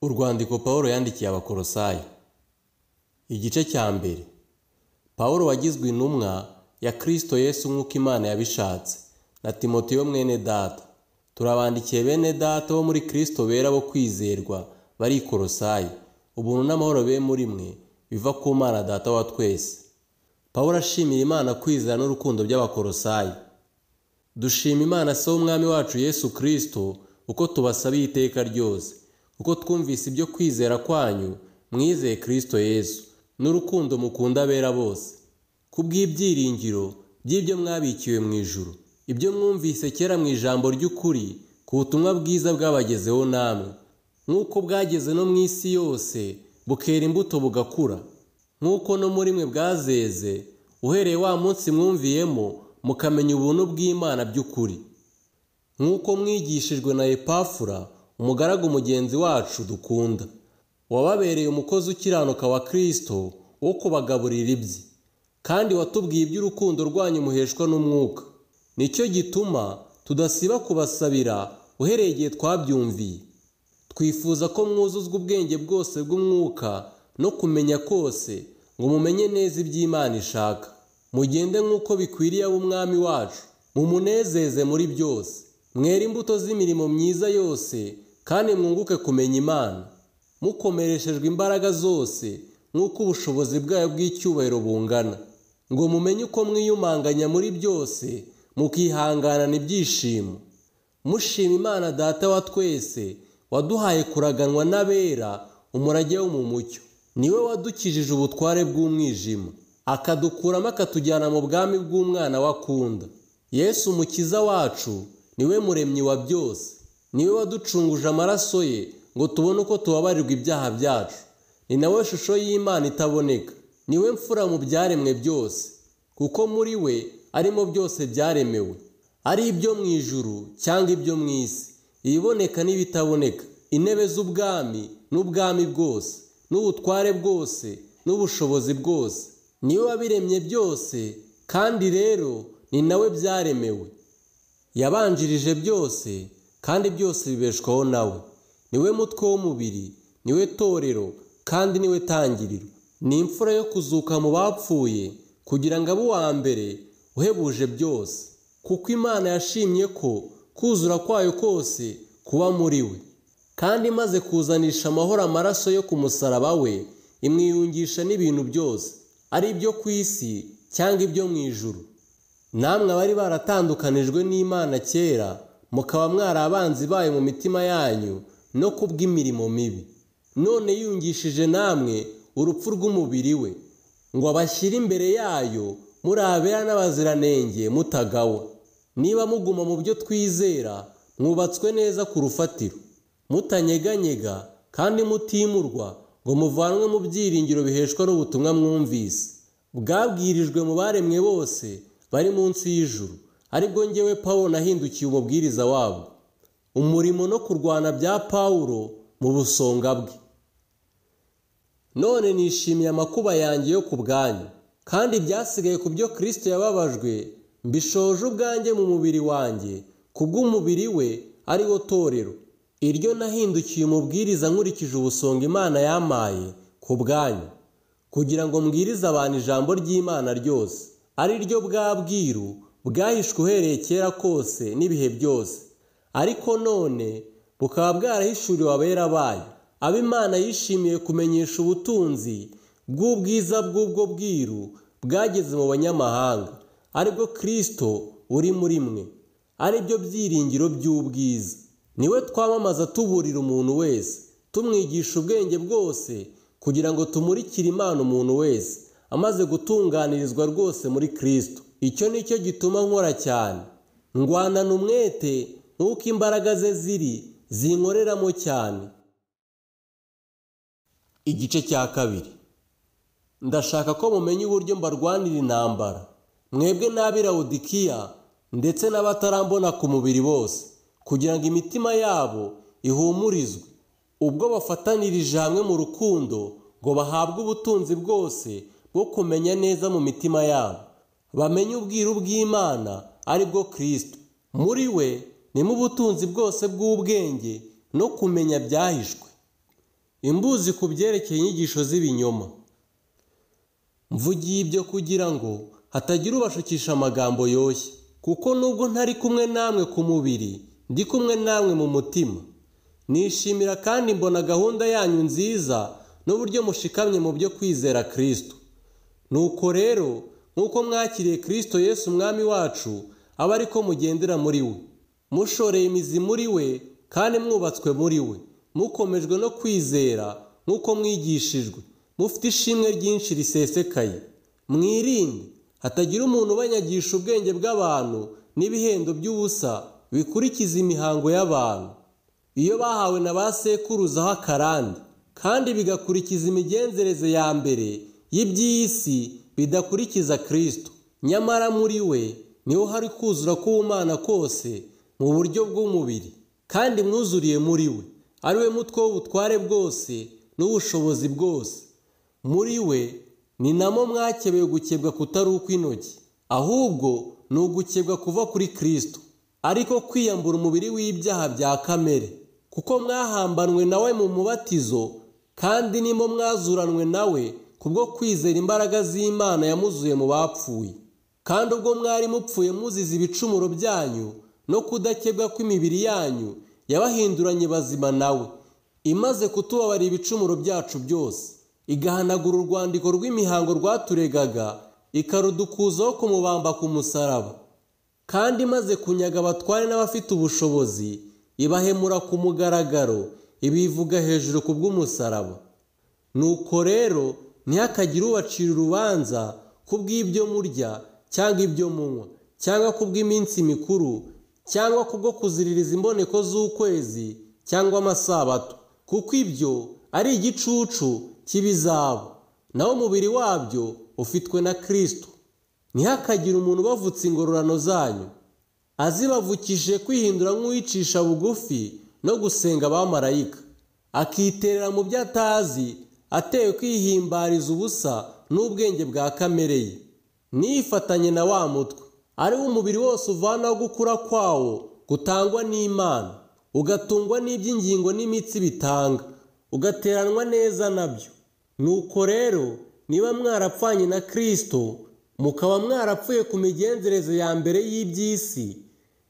Urwandiko Pawulo yandikiye Abakolosayi. Igice cya mbere. Pawulo wagizwe intumwa ya Kristo Yesu nk'uko Imana yabishatse, na Timoteyo mwene data. Turabandikiye bene data bo muri Kristo bera bo kwizerwa bari i Kolosayi. Ubuntu n'amahoro be muri mwe biva ku Mana Data wa twese. Pawulo ashimira Imana kwizera n'urukundo by'Abakolosayi. Dushima Imana se w'Umwami wacu Yesu Kristo uko tubasabiye iteka ryose, uko twumvise ibyo kwizera kwanyu mwizeye Kristo Yesu n'urukundo mukunda abera bose, kubw'ibyiringiro by'ibyo mwabikiwe mu ijuru, ibyo mwumvise kera mu ijambo ry'ukuri, ku butumwa bwiza bwabagezeho namwe, nk'uko bwageze no mu isi yose bukera imbuto bugakura, nk'uko no muri mwe bwazeze uhereye wa munsi mwumviyemo mukamenya ubuntu bw'Imana by'ukuri, nk'uko mwigishijwe na Epafura umugaragu mugenzi wacu dukunda, wababereye umukozi ukiranuka wa Kristo wo kubagaburira ibye, kandi watubwiye iby'urukundo rwanyu muheshwa n'umwuka. Nicyo gituma tudasiba kubasabira uhereye igihe twabyumviye. Twifuza ko mwuzuzwa ubwenge bwose bw'umwuka no kumenya kose, ngo mumenye neza iby'Imana ishaka, mugende nk'uko bikwiriye ab'Umwami wacu, mumunezeze muri byose, mwere imbuto z'imirimo myiza yose, kandi mwunguke kumenya Imana, mukomereshejwe imbaraga zose nk'uko ubushobozi bwayo bw'icyubahiro bungana, ngo mumenye uko mwiyumanganya muri byose mukihanganana ibyishimo, mushima Imana Data wa twese waduhaye kuraganwa n'abera umurage wo mu mucyo. Niwe wadukijije ubutware bw'umwijima, akadukuramo akatujyana mu bwami bw'umwana wakunda. Yesu umukiza wacu niwe muremyi wa byose, niwe waducunguje amaraso ye ngo tubone uko tubabarirwa ibyaha byacu. Ni nawe shusho y'Imana itaboneka, niwe mfura mu byaremwe byose, kuko muri we arimo byose byaremewe, ari ibyo mu ijuru cyangwa ibyo mu isi, ibiboneka n'ibitaboneka, intebe z'ubwami n'ubwami bwose, n'ubutware bwose n'ubushobozi bwose. Niwe wabiremye byose, kandi rero ni nawe byaremewe. Yabanjirije byose, kandi byose bibeshwaho nawe. Niwe mutwe w'umubiri, niwe torero, kandi niwe tangiriro. Ni imfura yo kuzuka mu bapfuye, kugira ngo abe uwa mbere uhebuje byose, kuko Imana yashimye ko kuzura kwayo kose kuba muri we, kandi imaze kuzanisha amahoro amaraso yo ku musaraba we, imwiyungisha n'ibintu byose, ari ibyo ku isi cyangwa ibyo mu ijuru. Namwe abari baratandukanijwe n'Imana kera, mukaba mwari abanzi bayo mu mitima yanyu no kubw'imirimo mibi, none yiyungishije namwe urupfu rw'umubiri we, ngo abashyire imbere yayo muri abera n'abaziranenge mutagawa. Niba muguma mu byo twizera, mwubatswe neza ku rufatiro, mutanyeganyega kandi mutimurwa, ngo muvanwe mu byiringiro biheshwa n'ubutumwa mwumvise, bwabwirijwe mu baremwe bose bari munsi y'ijuru, aribwo njyewe Pawulo nahindukiye umubwiriza wabo. Umurimo no kurwana bya Pawulo mu busonga bwe. None nishimiye amakuba yanjye yo ku bwanyu, kandi byasigaye ku byo Kristo yababajwe mbishoje ubwanjye mu mubiri wanjye, kubw'umubiri we ari wo torero, iryo nahindukiye umubwiriza nkurikije ubusonga Imana yampaye ku bwanyu, kugira ngo mbwirize abantu ijambo ry'Imana ryose, ari ryo bwabwiru bwahishwe uhereye kera kose n'ibihe byose, ariko none bukaba bwarahishuriwe abera bayo, abo Imana yishimiye kumenyesha ubutunzi bw'ubwiza bw'ubwo bwiru bwageze mu banyamahanga, aribwo Kristo uri muri mwe, ari byo byiringiro by'ubwiza. Niwe twamamaza tuburira umuntu wese, tumwigisha ubwenge bwose, kugira ngo tumurikire Imana umuntu wese amaze gutunganirizwa rwose muri Kristo. Icyo nicyo gituma nkora cyane, ndwanana umwete nk'uko imbaraga ze ziri zinkoreramo cyane. Igice cya kabiri. Ndashaka ko mumenya uburyo mbarwanira intambara, mwebwe n'ab'i Lawodikiya ndetse n'abatarambona ku mubiri bose, kugira ngo imitima yabo ihumurizwe, ubwo bafatanirije hamwe mu rukundo, ngo bahabwe ubutunzi bwose bwo kumenya neza mu mitima yabo, bamenye ubwiru bw'Imana ari bwo Kristo. Muri we ni mu butunzi bwose bw'ubwenge no kumenya byahishwe. imbuzi ku byerekeye inyigisho z'ibinyoma. Mvugiye ibyo kugira ngo hatagira ubashukisha amagambo yoshye, kuko nubwo ntari kumwe namwe ku mubiri, ndi kumwe namwe mu mutima. Nishimira kandi mbona gahunda yanyu nziza n'uburyo mushikamye mu byo kwizera Kristo. Nuko rero, nk'uko mwakiriye Kristo Yesu Umwami wacu, aba ariko mugendera muri we, mushoreye imizi muri we kandi mwubatswe muri we, mukomejwe no kwizera nk'uko mwigishijwe, mufite ishimwe ryinshi risesekaye. Mwirinde hatagira umuntu ubanyagisha ubwenge bw'abantu n'ibihendo by'ubusa bikurikiza imihango y'abantu, iyo bahawe na ba sekuruzaho akarande, kandi bigakurikiza imigenzereze ya mbere y'iby'isi bidakurikiza Kristo. Nyamara muri we niho hari kuzura k'ubumana kose mu buryo bw'umubiri, kandi mwuzuriye muri we, ari we mutwe w'ubutware bwose n'ubushobozi bwose. Muri we ni namo mwakebewe gukebwa kutari ukw'intoki, ahubwo ni ugukebwa kuva kuri Kristo, ariko kwiyambura umubiri w'ibyaha bya kamere, kuko mwahambanwe nawe mu mubatizo, kandi nimo mwazuranwe nawe kubwo kwizera imbaraga z'Imana yamuzuye mu bapfuye. Kandi ubwo mwari mupfuye muzize ibicumuro byanyu no kudakebwa kw'imibiri yanyu, yabahinduranye bazima nawe, imaze kutubabarira ibicumuro byacu byose, igahanagura urwandiko rw'imihango rwaturegaga, ikarudukuzaho kumubamba ku musaraba. Kandi imaze kunyaga abatware n'abafite ubushobozi, ibahemura ku mugaragaro, ibivuga hejuru ku bw'umusaraba. Nuko rero ntihakagire ubacira urubanza kubw'ibyo murya cyangwa ibyo munywa, cyangwa kubw'iminsi mikuru, cyangwa kubwo kuziririza imboneko z'ukwezi cyangwa amasabato, kuko ibyo ari igicucu cy'ibizaba, naho umubiri wabyo ufitwe na Kristo. Ntihakagire umuntu ubavutsa ingororano zanyu, azibavukishije kwihindura nk'uwicisha bugufi no gusenga abamarayika, akiterera mu byo atazi, atewe kwihimbariza ubusa n'ubwenge bwa kamere ye, nifatanye na wa mutwe, ari wo umubiri wose uvanaho gukura kwawo gutangwa n'Imana, ugatungwa n'iby'ingingo n'imitsi bitanga, ugateranwa neza nabyo. Nuko rero niba mwarapfanye na Kristo, mukaba mwarapfuye ku migenzereze ya mbere y'iby'isi,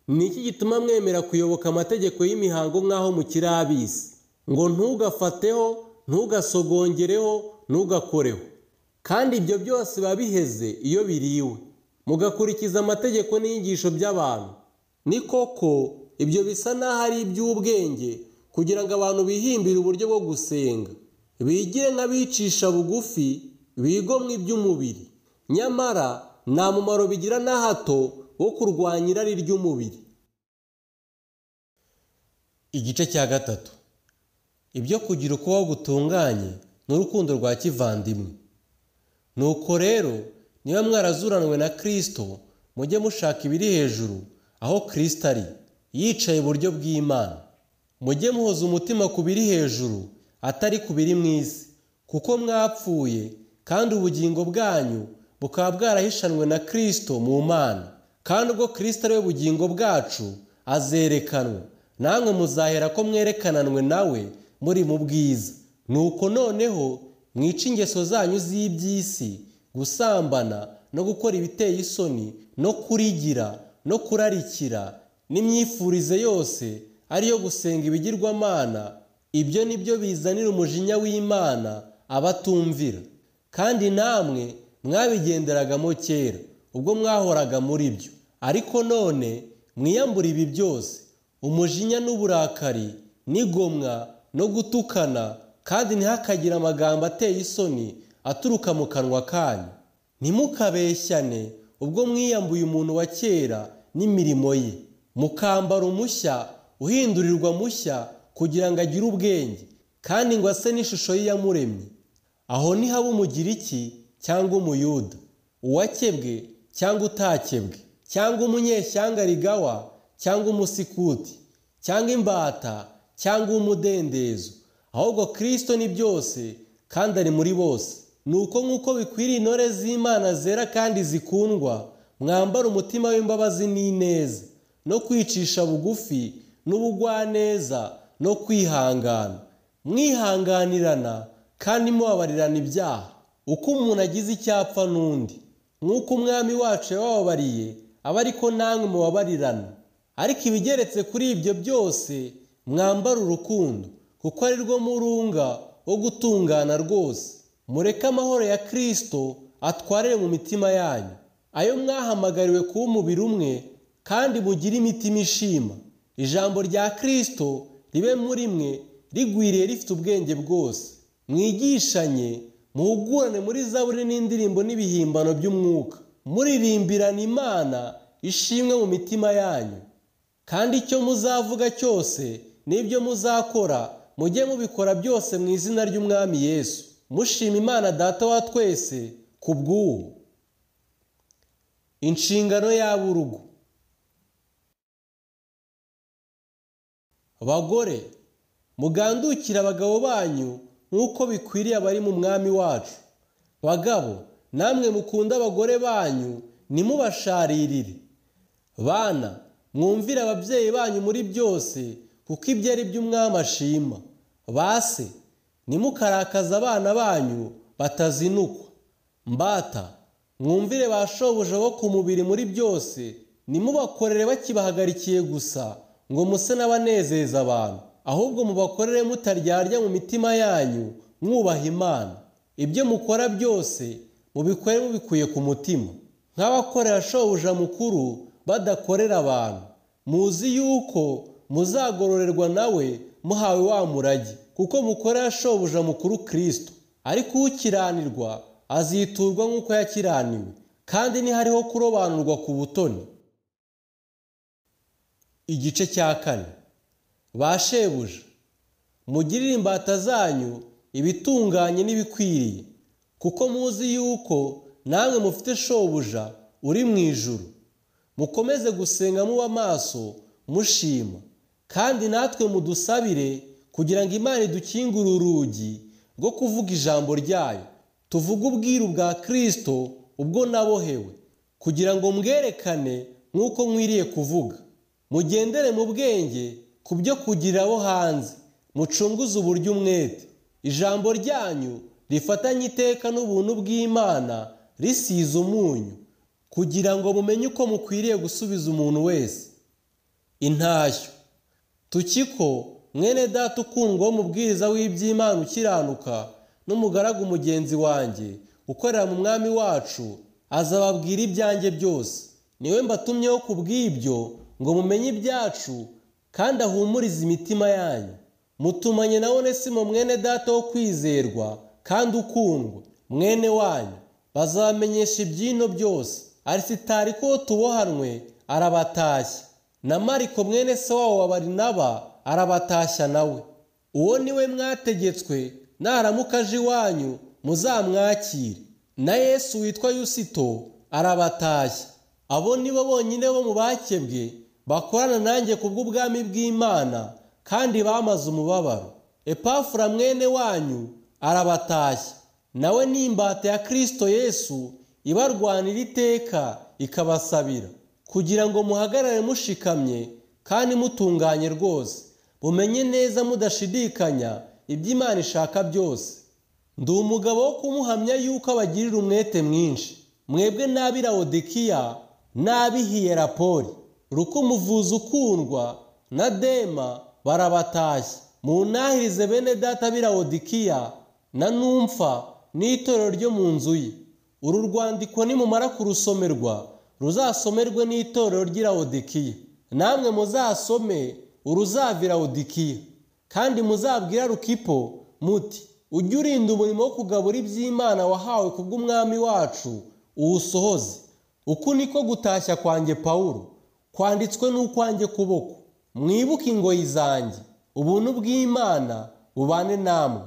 ni iki gituma mwemera kuyoboka amategeko y'imihango nk'aho mukiri ab'isi, ngo ntugafateho, ntugasogongereho, ntugakoreho? Kandi ibyo byose biba biheze iyo biriwe, mugakurikiza amategeko n'inyigisho by'abantu. Ni koko ibyo bisa n'aho ari iby'ubwenge, kugira ngo abantu bihimbire uburyo bwo gusenga, bigire nk'abicisha bugufi, bigomwe iby'umubiri. Nyamara nta mumaro bigira na hato wo kurwanya irari ry'umubiri. Igice cya gatatu. Ibyo kugira ukubaho gutunganye n'urukundo rwa kivandimwe. Nuko rero niba mwarazuranwe na Kristo, mujye mushaka ibiri hejuru, aho Kristo ari, yicaye iburyo bw'Imana. Mujye muhoza umutima ku biri hejuru, atari ku biri mu isi, kuko mwapfuye, kandi ubugingo bwanyu bukaba bwarahishanwe na Kristo mu Mana. Kandi ubwo Kristo ari we bugingo bwacu azerekanwa, namwe muzahera ko mwerekananwe nawe muri mu bwiza. Nuko noneho mwica ingeso zanyu z'iby'isi, gusambana no gukora ibiteye isoni, no kurigira no kurarikira, n'imyifurize yose ariyo gusenga ibigirwamana. Ibyo nibyo bizanira umujinya w'Imana abatumvira. Kandi namwe mwabigenderagamo kera, ubwo mwahoraga muri byo. Ariko none mwiyambura ibi byose: umujinya n'uburakari n'igomwa no gutukana, kandi ntihakagire amagambo ateye isoni aturuka mu kanwa kanyu. Ntimukabeshyane, ubwo mwiyambuye umuntu wa kera n'imirimo ye, mukambara umushya uhindurirwa mushya, kugira ngo agire ubwenge, kandi ngo ase n'ishusho y'iyamuremye. Aho ntihaba umugiriki cyangwa umuyuda, uwakebwe cyangwa utakebwe, cyangwa umunyeshyanga rigawa cyangwa umusikuti, cyangwa imbata cyangwa umudendezo, ahubwo Kristo ni byose kandi ari muri bose. Nuko nk'uko bikwiriye intore z'Imana zera kandi zikundwa, mwambara umutima w'imbabazi n'ineza, no kwicisha bugufi n'ubugwaneza no kwihangana. mwihanganirana kandi mubabarirana ibyaha, uko umuntu agize icyapfa n'undi, nk'uko umwami wacu yabababariye aba ariko namwe mubabarirana. Ariko ibigeretse kuri ibyo byose mwambara urukundo, kuko ari rwo murunga wo gutungana rwose. Mureke amahoro ya Kristo atwarire mu mitima yanyu, ayo mwahamagariwe kuba umubiri umwe, kandi mugire imitima ishima. Ijambo rya Kristo ribe muri mwe rigwiriye rifite ubwenge bwose. Mwigishanye, muhugurane muri zaburi n'indirimbo n'ibihimbano by'umwuka, muririmbirana Imana ishimwe mu mitima yanyu. Kandi icyo muzavuga cyose n'ibyo muzakora, mujye mubikora byose mu izina ry'Umwami Yesu, mushima Imana Data wa twese ku bw'uwo. Inshingano y'ab'urugo. Bagore, mugandukire abagabo banyu nk'uko bikwiriye abari mu Mwami wacu. Bagabo, namwe mukunda abagore banyu, nimubasharirire. Bana, mwumvire ababyeyi banyu muri byose, kuko ibyo ari byo Umwami ashima. Base, nimukarakaza abana banyu batazinukwa. Mbata, mwumvire ba shobuja bo ku mubiri muri byose, nimubakorere bakibahagarikiye gusa ngo muse n'abanezeza abantu, ahubwo mubakorere mutaryarya mu mitima yanyu, mwubaha Imana. Ibyo mukora byose mubikore mubikuye ku mutima, nk'abakorera shobuja mukuru badakorera abantu. Muzi yuko muzagororerwa nawe muhawe wa murage, kuko mukorera shobuja mukuru Kristo. Ariko ukiranirwa aziturwa nk'uko yakiraniwe, kandi ntihariho kurobanurwa ku butoni. Igice cya 4. Ba shebuja, mugirire imbata zanyu ibitunganye n'ibikwiriye, kuko muzi yuko namwe mufite shobuja uri mu ijuru. Mukomeze gusenga muba maso mushima, kandi natwe mudusabire kugira ngo Imana idukingure urugi rwo kuvuga ijambo ryayo, tuvuge ubwiru bwa Kristo ubwo nabohewe, kugira ngo mwerekane nk'uko nkwiriye kuvuga. Mugendere mu bwenge ku byo kugira abo hanze, mucunguze uburyo umwete. Ijambo ryanyu rifatanye iteka n'ubuntu bw'Imana risize umunyu, kugira ngo mumenye uko mukwiriye gusubiza umuntu wese. Intashyo. Tukiko, mwene data ukundwa w'umubwiriza w'iby'Imana ukiranuka, n'umugaragu mugenzi wanjye ukorera mu Mwami wacu, azababwira ibyanjye byose. Niwe mbatumyeho ku bw'ibyo ngo mumenye ibyacu, kandi ahumurize imitima yanyu. Mutumanye na Onesimo mwene data wo kwizerwa kandi ukundwa, mwene wanyu, bazamenyesha ibyino byose. Arisitariko tubohanwe arabatashya, na Mariko mwene se wabo wa Barinaba arabatashya nawe. Uwo niwe mwategetswe, naramuka aje iwanyu muzamwakire. Na Yesu witwa Yusito arabatashya. Abo nibo bonyine bo mu bakebwe bakorana nanjye kubw'ubwami bw'Imana, kandi bamaze umubabaro. Epafura mwene wanyu arabatashya, nawe ni imbata ya Kristo Yesu, ibarwanira iteka ikabasabira, kugira ngo muhagarare mushikamye kandi mutunganye rwose, mumenye neza mudashidikanya ibyo Imana ishaka byose. Ndi umugabo wo kumuhamya yuko abagirira umwete mwinshi. Mwebwe n'ab'i Laodikiya n'ab'i Hiyerapoli, Rukumuvuzi ukundwa na Dema barabatashya. Munahirize bene data b'i Laodikiya na Numfa n'itorero ryo mu nzu ye. Uru rwandiko nimumara kurusomerwa ruzasomerwe n'itorero ry'i Laodikiya. Namwe muzasome uruzava i Laodikiya, kandi muzabwira Rukipo muti, ujye urinda umurimo wo kugabura iby'Imana wahawe kubw'Umwami wacu uwusohoze. Uku niko gutashya kwanjye Pawulo, kwanditswe n'ukwanjye kuboko. Mwibuke ingoyi zanjye. Ubuntu bw'Imana bubane namwe.